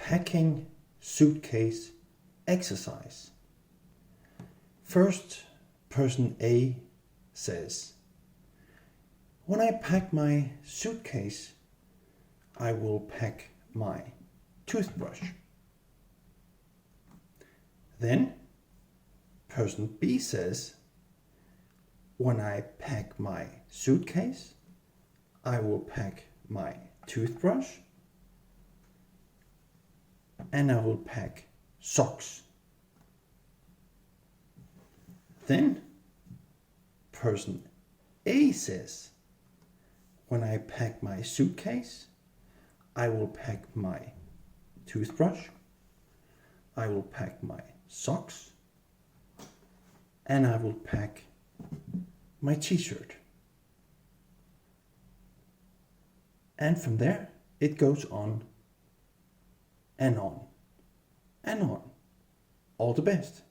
packing suitcase exercise. First, person A says, when I pack my suitcase, I will pack my toothbrush. Then, person B says, when I pack my suitcase, I will pack my toothbrush and I will pack socks. Then, person A says, when I pack my suitcase, I will pack my toothbrush, I will pack my socks, and I will pack my t-shirt. And from there, it goes on and on and on. All the best.